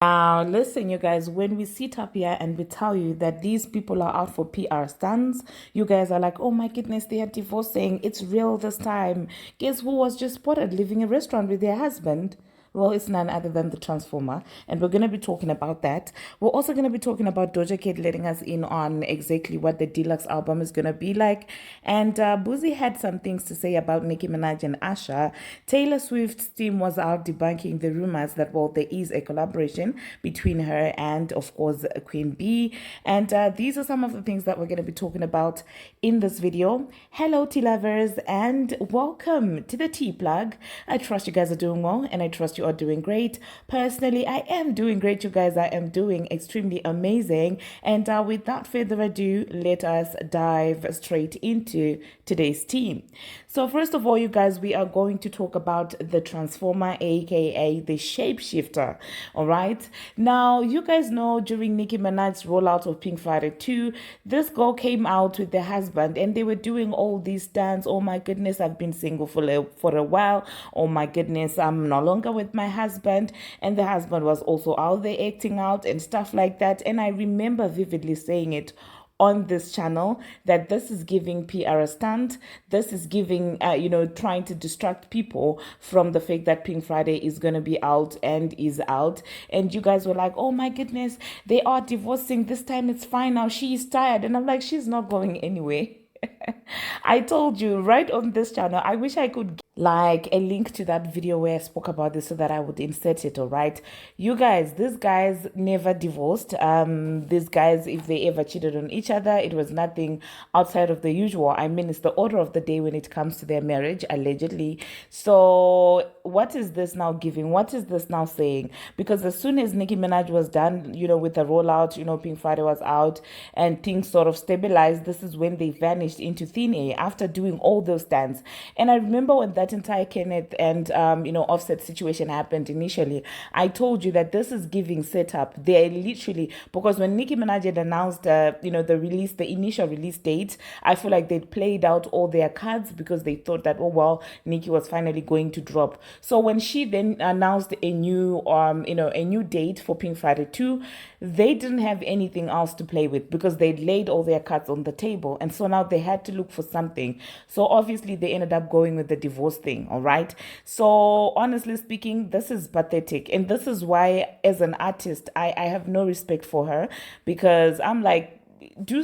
Now, listen, you guys, when we sit up here and we tell you that these people are out for PR stunts, you guys are like, oh my goodness, they are divorcing. It's real this time. Guess who was just spotted leaving a restaurant with their husband? Well, it's none other than the Transformer, and we're going to be talking about that. We're also going to be talking about Doja Cat letting us in on exactly what the deluxe album is going to be like. And Boosie had some things to say about Nicki Minaj and Usher. Taylor Swift's team was out debunking the rumors that, well, there is a collaboration between her and, of course, Queen B. And these are some of the things that we're going to be talking about in this video. Hello, tea lovers, and welcome to the Tea Plug. I trust you guys are doing well, and I trust you are doing great. Personally, I am doing great, you guys. I am doing extremely amazing. And without further ado, let us dive straight into today's team. So first of all, you guys, we are going to talk about the Transformer, aka the Shapeshifter. All right. Now, you guys know during Nicki Minaj's rollout of Pink Friday 2, this girl came out with the husband and they were doing all these stunts. Oh my goodness, I've been single for a while. Oh my goodness, I'm no longer with my husband. And the husband was also out there acting out and stuff like that. And I remember vividly saying it on this channel that this is giving PR stunt. This is giving, trying to distract people from the fact that Pink Friday is going to be out and is out. And you guys were like, oh my goodness, they are divorcing. This time it's fine now. She is tired. And I'm like, she's not going anywhere. I told you right on this channel. I wish I could like a link to that video where I spoke about this so that I would insert it. All right, you guys, these guys never divorced. These guys, if they ever cheated on each other, it was nothing outside of the usual. I mean, it's the order of the day when it comes to their marriage, allegedly. So what is this now giving? What is this now saying? Because as soon as Nicki Minaj was done, with the rollout, Pink Friday was out and things sort of stabilized, this is when they vanished into thin air after doing all those stunts. And I remember when that entire Kenneth and Offset situation happened initially, I told you that this is giving setup. They're literally, because when Nicki Minaj had announced the initial release date, I feel like they'd played out all their cards because they thought that, oh well, Nicki was finally going to drop. So when she then announced a new date for Pink Friday 2, they didn't have anything else to play with because they'd laid all their cards on the table. And so now they had to look for something. So obviously they ended up going with the divorce thing. All right. So honestly speaking, this is pathetic. And this is why, as an artist, I have no respect for her, because I'm like, do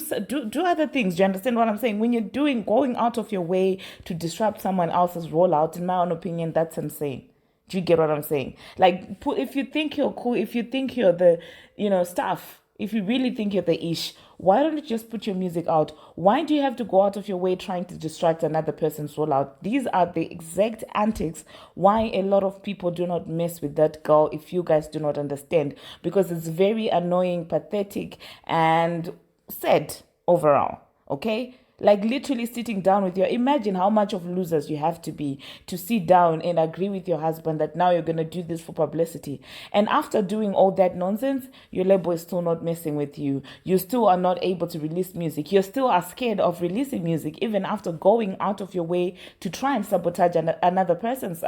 other things. Do you understand what I'm saying? When you're going out of your way to disrupt someone else's rollout, in my own opinion, that's insane. Do you get what I'm saying? Like, if you think you're cool, if you think you're the, stuff, if you really think you're the ish, why don't you just put your music out? Why do you have to go out of your way trying to distract another person's rollout? These are the exact antics why a lot of people do not mess with that girl, if you guys do not understand. Because it's very annoying, pathetic, and sad overall. Okay? Like literally sitting down with imagine how much of losers you have to be to sit down and agree with your husband that now you're going to do this for publicity. And after doing all that nonsense, your label is still not messing with you. You still are not able to release music. You still are scared of releasing music, even after going out of your way to try and sabotage another person's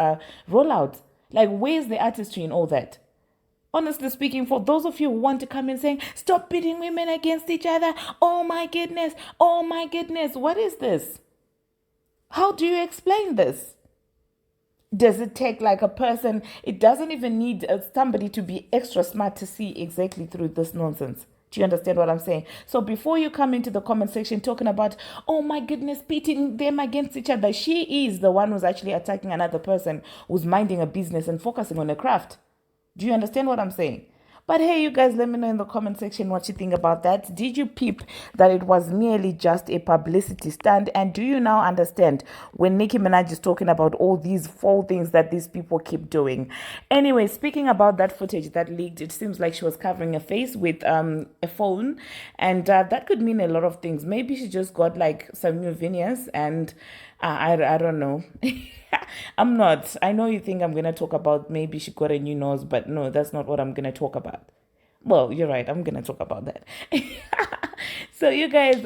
rollout. Like, where's the artistry in all that? Honestly speaking, for those of you who want to come in saying, stop pitting women against each other. Oh my goodness. Oh my goodness. What is this? How do you explain this? Does it take like a person? It doesn't even need somebody to be extra smart to see exactly through this nonsense. Do you understand what I'm saying? So before you come into the comment section talking about, oh my goodness, pitting them against each other, she is the one who's actually attacking another person who's minding a business and focusing on a craft. Do you understand what I'm saying? But hey, you guys, let me know in the comment section what you think about that. Did you peep that it was merely just a publicity stunt? And do you now understand when Nicki Minaj is talking about all these foul things that these people keep doing? Anyway, speaking about that footage that leaked, it seems like she was covering her face with a phone. And that could mean a lot of things. Maybe she just got like some new veneers and I don't know. I'm not. I know you think I'm going to talk about maybe she got a new nose, but no, that's not what I'm going to talk about. Well, you're right. I'm going to talk about that. So you guys,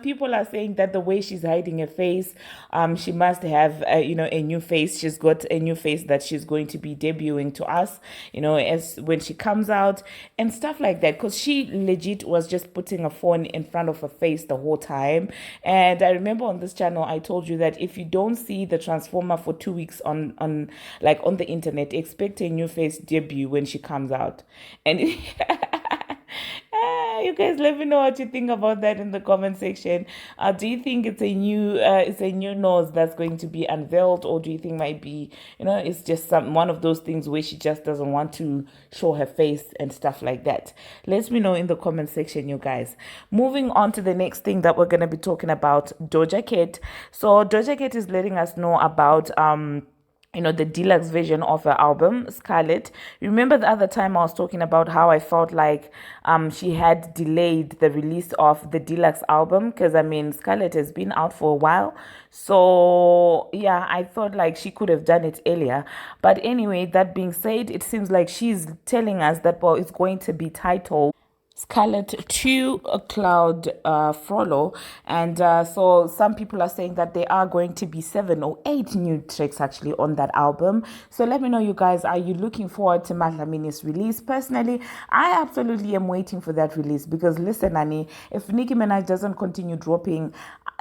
people are saying that the way she's hiding her face, she must have, a new face. She's got a new face that she's going to be debuting to us, as when she comes out and stuff like that. Because she legit was just putting a phone in front of her face the whole time. And I remember on this channel, I told you that if you don't see the Transformer for 2 weeks on the internet, expect a new face debut when she comes out. And you guys, let me know what you think about that in the comment section. Do you think it's a new nose that's going to be unveiled, or do you think might be, it's just one of those things where she just doesn't want to show her face and stuff like that? Let me know in the comment section, you guys. Moving on to the next thing that we're gonna be talking about, Doja Cat. So Doja Cat is letting us know about the deluxe version of her album, Scarlet. Remember the other time I was talking about how I felt like she had delayed the release of the deluxe album, because Scarlet has been out for a while. So yeah, I thought like she could have done it earlier. But anyway, that being said, it seems like she's telling us that, well, it's going to be titled Scarlet to a Cloud Frollo. And so some people are saying that there are going to be 7 or 8 new tracks actually on that album. So let me know, you guys, are you looking forward to Mahlamini's release? Personally, I absolutely am waiting for that release, because listen, Annie, if Nicki Minaj doesn't continue dropping,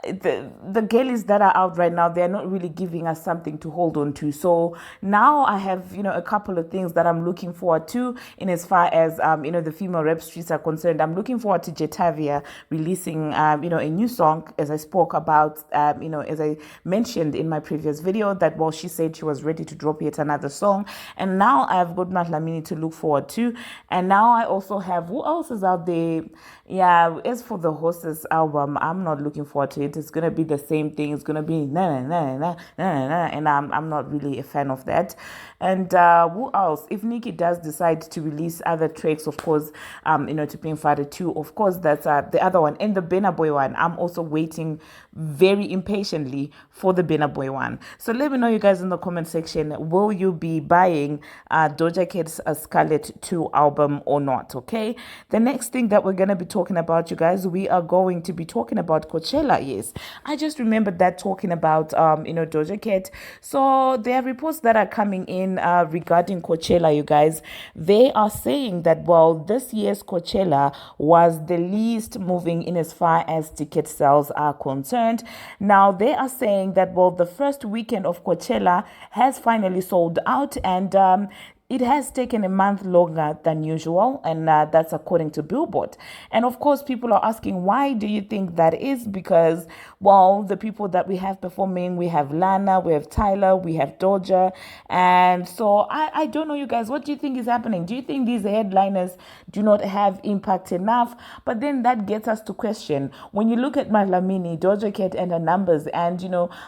the girlies that are out right now, they're not really giving us something to hold on to. So now I have, a couple of things that I'm looking forward to in as far as, the female rap streets are concerned. I'm looking forward to Jetavia releasing, a new song, as I spoke about, as I mentioned in my previous video, that, well, she said she was ready to drop yet another song. And now I've got Mahlamini to look forward to. And now I also have, who else is out there? Yeah, as for the Horses album, I'm not looking forward to it. It's gonna be the same thing. It's gonna be na na na na na na, and I'm not really a fan of that. And who else? If Nicki does decide to release other tracks, of course, to Pink Father 2, of course, that's the other one. And the Burna Boy one, I'm also waiting very impatiently for the Burna Boy one. So let me know, you guys, in the comment section, will you be buying Doja Cat's Scarlet 2 album or not? Okay. The next thing that we're gonna be talking about, you guys, we are going to be talking about Coachella. Yes, I just remembered that, talking about Doja Cat. So there are reports that are coming in regarding Coachella, you guys. They are saying that, well, this year's Coachella was the least moving in as far as ticket sales are concerned. Now they are saying that, well, the first weekend of Coachella has finally sold out, and it has taken a month longer than usual, and that's according to Billboard. And of course, people are asking, why do you think that is? Because, well, the people that we have performing, we have Lana, we have Tyler, we have Doja. And so I don't know, you guys, what do you think is happening? Do you think these headliners do not have impact enough? But then that gets us to question, when you look at Mahlamini, Doja Cat, and her numbers, and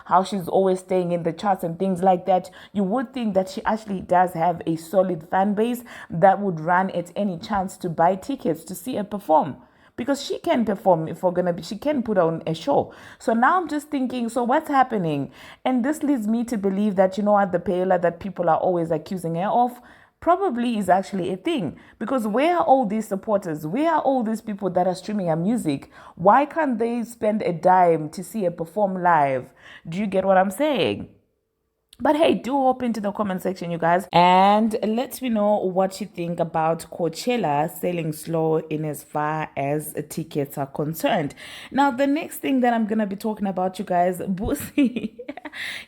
how she's always staying in the charts and things like that, you would think that she actually does have a solid fan base that would run at any chance to buy tickets to see her perform, because she can perform. If we're gonna be, she can put on a show. So now I'm just thinking, so what's happening? And this leads me to believe that, the payola that people are always accusing her of probably is actually a thing, because where are all these supporters? Where are all these people that are streaming her music? Why can't they spend a dime to see her perform live? Do you get what I'm saying? But hey, do hop into the comment section, you guys, and let me know what you think about Coachella selling slow in as far as tickets are concerned. Now, the next thing that I'm going to be talking about, you guys, Boosie,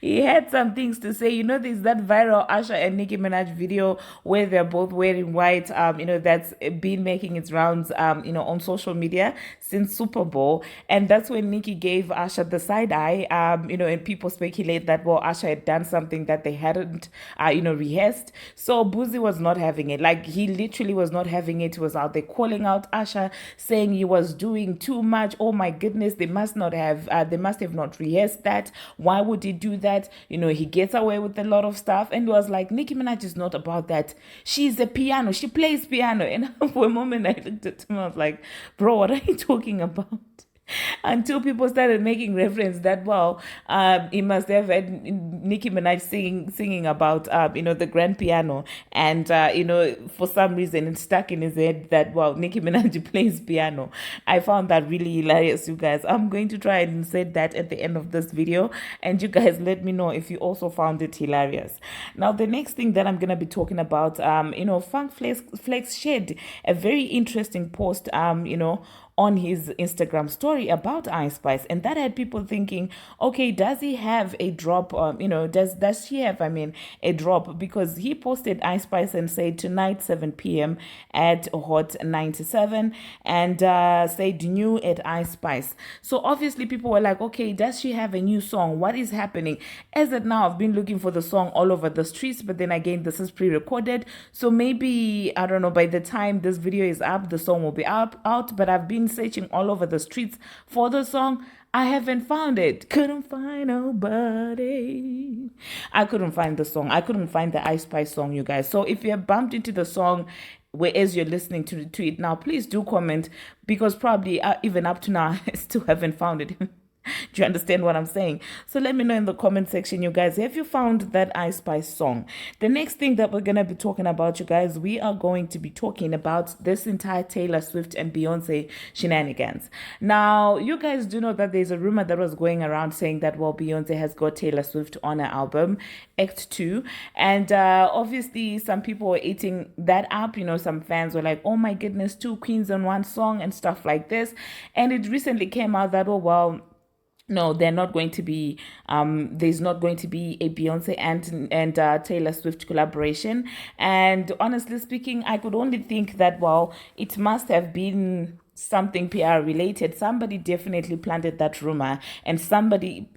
he had some things to say. There's that viral Usher and Nicki Minaj video where they're both wearing white, that's been making its rounds, on social media since Super Bowl. And that's when Nicki gave Usher the side eye, and people speculate that, well, Usher had done something that they hadn't, rehearsed. So Boosie was not having it. Like, he literally was not having it. He was out there calling out Usher, saying he was doing too much. Oh my goodness, they must have not rehearsed that. Why would he do that? He gets away with a lot of stuff. And he was like, Nicki Minaj is not about that. She's a piano. She plays piano. And for a moment, I looked at him, I was like, bro, what are you talking about? until people started making reference that, well, he must have had Nicki Minaj singing about the grand piano, and for some reason it's stuck in his head that, well, Nicki Minaj plays piano. I found that really hilarious, you guys. I'm going to try and insert that at the end of this video, and you guys let me know if you also found it hilarious. Now, the next thing that I'm gonna be talking about, Funk Flex shared a very interesting post, on his Instagram story about Ice Spice, and that had people thinking, okay, does he have a drop? Does she have? I mean, a drop, because he posted Ice Spice and said tonight 7 p.m. at Hot 97, and said new at Ice Spice. So obviously people were like, okay, does she have a new song? What is happening? As of now, I've been looking for the song all over the streets, but then again, this is pre-recorded, so maybe, I don't know, by the time this video is up, the song will be out. But I've been searching all over the streets for the song. I haven't found it. Couldn't find nobody. I couldn't find the song. I couldn't find the Ice Spice song, you guys. So if you have bumped into the song whereas you're listening to it now, please do comment, because probably even up to now I still haven't found it. Do you understand what I'm saying? So let me know in the comment section, you guys, have you found that Ice Spice song? The next thing that we're going to be talking about, you guys, we are going to be talking about this entire Taylor Swift and Beyoncé shenanigans. Now, you guys do know that there's a rumor that was going around saying that, well, Beyoncé has got Taylor Swift on her album, Act 2. And obviously, some people were eating that up. Some fans were like, oh my goodness, 2 queens on 1 song and stuff like this. And it recently came out that, oh, well, no, they're not going to be. There's not going to be a Beyonce and Taylor Swift collaboration. And honestly speaking, I could only think that, well, it must have been something PR related. Somebody definitely planted that rumor, and somebody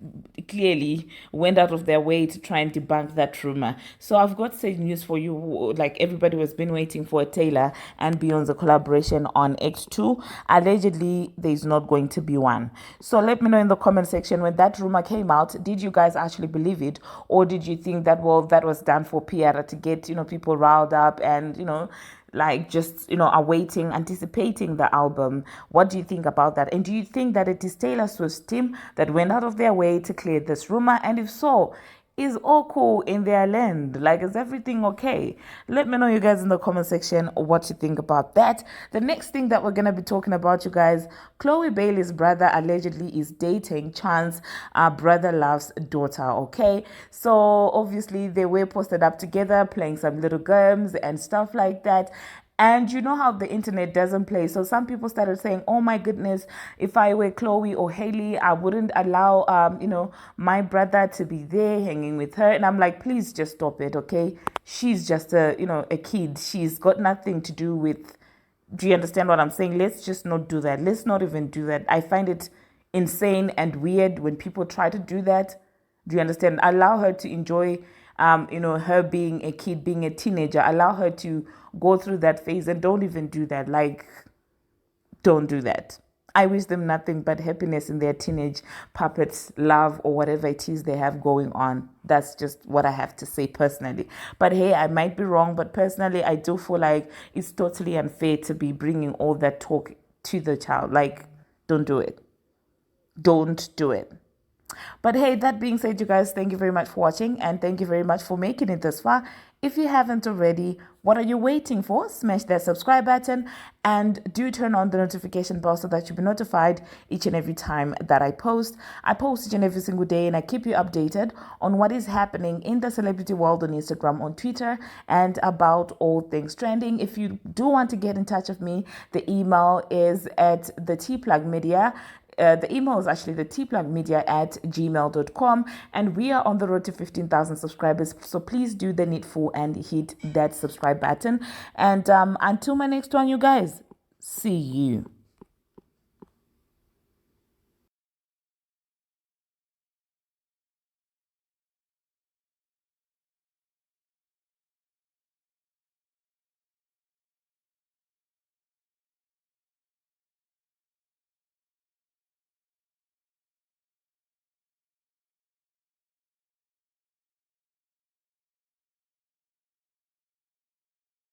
clearly went out of their way to try and debunk that rumor. So I've got sad news for you. Like, everybody has been waiting for a Taylor and Beyonce collaboration on X2. Allegedly, there's not going to be one. So let me know in the comment section, when that rumor came out, did you guys actually believe it, or did you think that, well, that was done for PR to get people riled up and like just awaiting, anticipating the album? What do you think about that? And do you think that it is Taylor Swift's team that went out of their way to clear this rumor? And if so, is all cool in their land? Like, is everything okay? Let me know, you guys, in the comment section what you think about that. The next thing that we're gonna be talking about, you guys, Chloe Bailey's brother allegedly is dating Chan's brother love's daughter. Okay, so obviously they were posted up together playing some little games and stuff like that. And you know how the internet doesn't play. So some people started saying, oh my goodness, if I were Chloe or Hailey, I wouldn't allow, my brother to be there hanging with her. And I'm like, please just stop it, okay? She's just a kid. She's got nothing to do with, do you understand what I'm saying? Let's just not do that. Let's not even do that. I find it insane and weird when people try to do that. Do you understand? Allow her to enjoy, her being a kid, being a teenager. Allow her to go through that phase, and don't even do that. Like, don't do that. I wish them nothing but happiness in their teenage puppets, love, or whatever it is they have going on. That's just what I have to say personally. But hey, I might be wrong, but personally, I do feel like it's totally unfair to be bringing all that talk to the child. Like, don't do it. Don't do it. But hey, that being said, you guys, thank you very much for watching, and thank you very much for making it this far. If you haven't already, what are you waiting for? Smash that subscribe button and do turn on the notification bell so that you'll be notified each and every time that I post. I post each and every single day, and I keep you updated on what is happening in the celebrity world on Instagram, on Twitter, and about all things trending. If you do want to get in touch with me, the email is at the tplugmedia. The email is actually the tplugmedia@gmail.com, and we are on the road to 15,000 subscribers. So please do the needful and hit that subscribe button. And until my next one, you guys, see you.